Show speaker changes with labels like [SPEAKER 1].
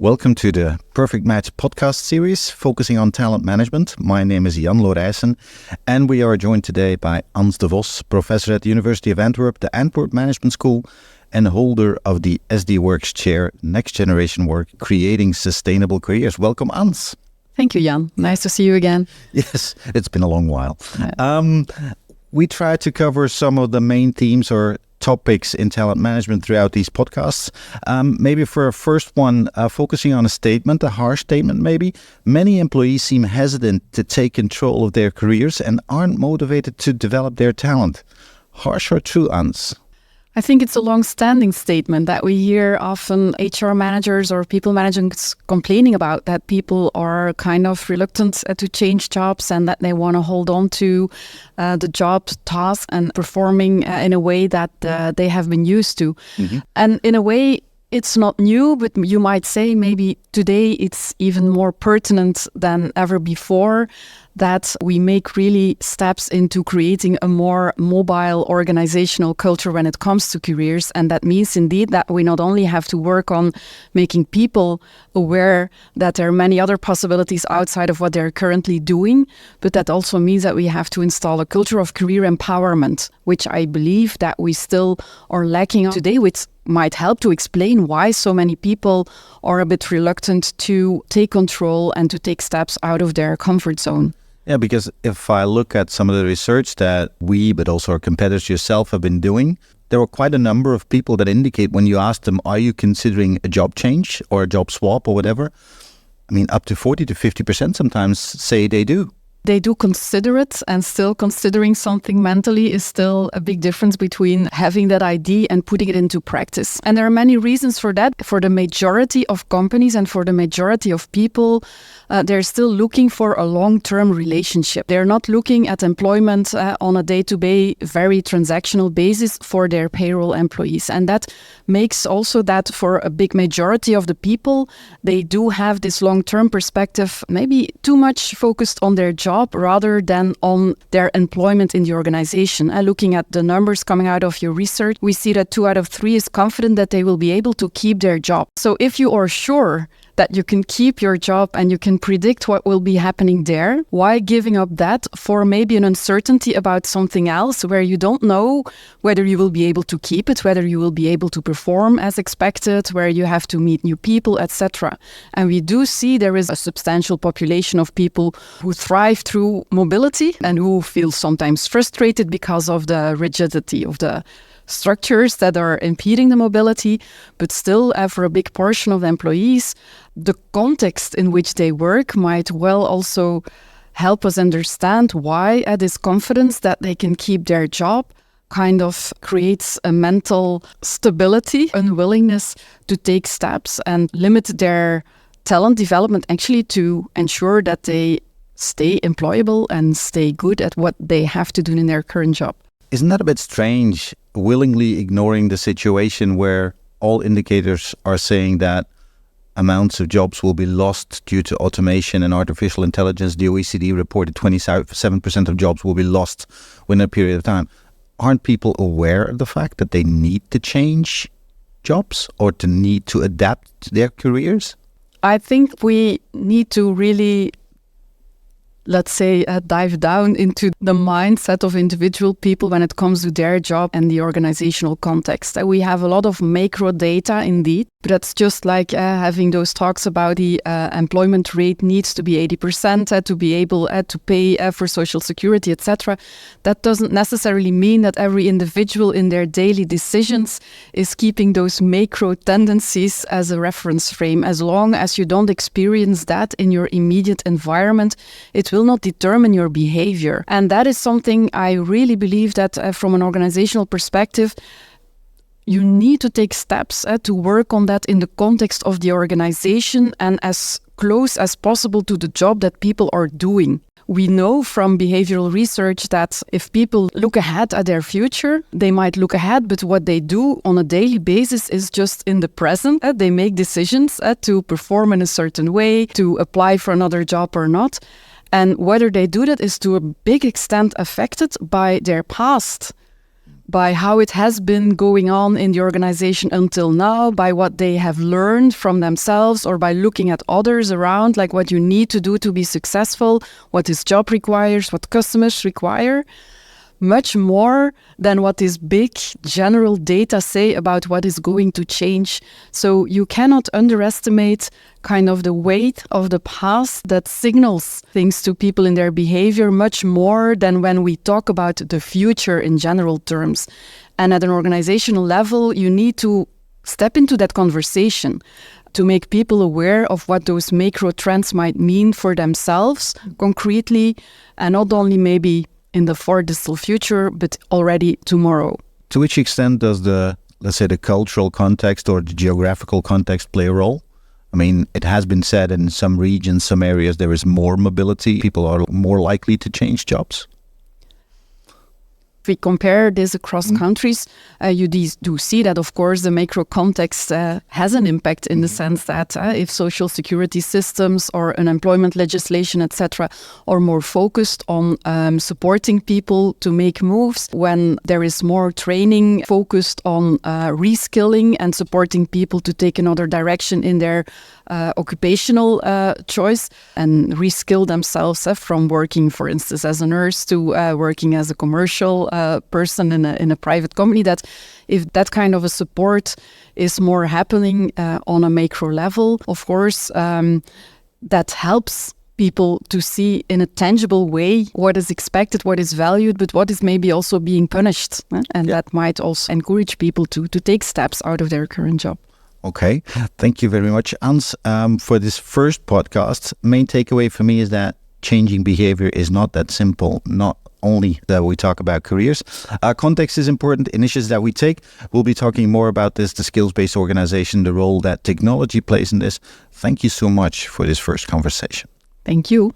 [SPEAKER 1] Welcome to the Perfect Match podcast series focusing on talent management. My name is Laurijssen and we are joined today by Ans de Vos, professor at the University of Antwerp, the Antwerp Management School, and holder of the SD Worx chair, Next Generation Work, Creating Sustainable Careers. Welcome, Ans.
[SPEAKER 2] Thank you, Jan. Nice to see you again.
[SPEAKER 1] Yes, it's been a long while. We try to cover some of the main themes or topics in talent management throughout these podcasts. Maybe for a first one, focusing on a statement, a harsh statement maybe. Many employees seem hesitant to take control of their careers and aren't motivated to develop their talent. Harsh or true, Ans?
[SPEAKER 2] I think it's a long-standing statement that we hear often HR managers or people managers complaining about, that people are kind of reluctant to change jobs and that they want to hold on to the job task and performing in a way that they have been used to. Mm-hmm. And in a way, it's not new, but you might say maybe today it's even more pertinent than ever before that we make really steps into creating a more mobile organizational culture when it comes to careers. And that means indeed that we not only have to work on making people aware that there are many other possibilities outside of what they're currently doing, but that also means that we have to install a culture of career empowerment, which I believe that we still are lacking today, which might help to explain why so many people are a bit reluctant to take control and to take steps out of their comfort zone.
[SPEAKER 1] Yeah, because if I look at some of the research that we, but also our competitors yourself have been doing, there were quite a number of people that indicate when you ask them, are you considering a job change or a job swap or whatever? I mean, up to 40 to 50% sometimes say they do.
[SPEAKER 2] They do consider it, and still considering something mentally is still a big difference between having that idea and putting it into practice. And there are many reasons for that. For the majority of companies and for the majority of people, they're still looking for a long-term relationship. They're not looking at employment on a day-to-day, very transactional basis for their payroll employees. And that makes also that for a big majority of the people, they do have this long-term perspective, maybe too much focused on their job rather than on their employment in the organization. Looking at the numbers coming out of your research, we see that 2 out of 3 is confident that they will be able to keep their job. So if you are sure that you can keep your job and you can predict what will be happening there, why giving up that for maybe an uncertainty about something else where you don't know whether you will be able to keep it, whether you will be able to perform as expected, where you have to meet new people, etc. And we do see there is a substantial population of people who thrive through mobility and who feel sometimes frustrated because of the rigidity of the structures that are impeding the mobility, but still for a big portion of the employees, the context in which they work might well also help us understand why this confidence that they can keep their job kind of creates a mental stability, unwillingness to take steps and limit their talent development actually to ensure that they stay employable and stay good at what they have to do in their current job.
[SPEAKER 1] Isn't that a bit strange, willingly ignoring the situation where all indicators are saying that amounts of jobs will be lost due to automation and artificial intelligence? The OECD reported 27% of jobs will be lost within a period of time. Aren't people aware of the fact that they need to change jobs or to need to adapt their careers?
[SPEAKER 2] I think we need to really, let's say, dive down into the mindset of individual people when it comes to their job and the organizational context. We have a lot of macro data indeed, but that's just like having those talks about the employment rate needs to be 80% to be able to pay for social security, etc. That doesn't necessarily mean that every individual in their daily decisions is keeping those macro tendencies as a reference frame. As long as you don't experience that in your immediate environment, it will not determine your behavior. And that is something I really believe that from an organizational perspective, you need to take steps to work on that in the context of the organization and as close as possible to the job that people are doing. We know from behavioral research that if people look ahead at their future, they might look ahead, but what they do on a daily basis is just in the present. They make decisions to perform in a certain way, to apply for another job or not. And whether they do that is to a big extent affected by their past. by how it has been going on in the organization until now, by what they have learned from themselves, or by looking at others around, like what you need to do to be successful, what this job requires, what customers require, much more than what these big general data say about what is going to change. So you cannot underestimate kind of the weight of the past that signals things to people in their behavior much more than when we talk about the future in general terms. And at an organizational level, you need to step into that conversation to make people aware of what those macro trends might mean for themselves concretely, and not only maybe in the far distant future, but already tomorrow.
[SPEAKER 1] To which extent does the cultural context or the geographical context play a role? I mean, it has been said in some regions, some areas, there is more mobility. People are more likely to change jobs.
[SPEAKER 2] If we compare this across countries, you do see that, of course, the macro context has an impact in the sense that if social security systems or unemployment legislation, etc., are more focused on supporting people to make moves, when there is more training focused on reskilling and supporting people to take another direction in their occupational choice and reskill themselves from working, for instance, as a nurse to working as a commercial person in a private company, that if that kind of a support is more happening on a macro level, of course, that helps people to see in a tangible way what is expected, what is valued, but what is maybe also being punished. And that might also encourage people to take steps out of their current job.
[SPEAKER 1] Okay, thank you very much, Ans. For this first podcast, main takeaway for me is that changing behavior is not that simple, not only that we talk about careers. Context is important, initiatives that we take. We'll be talking more about this, the skills-based organization, the role that technology plays in this. Thank you so much for this first conversation.
[SPEAKER 2] Thank you.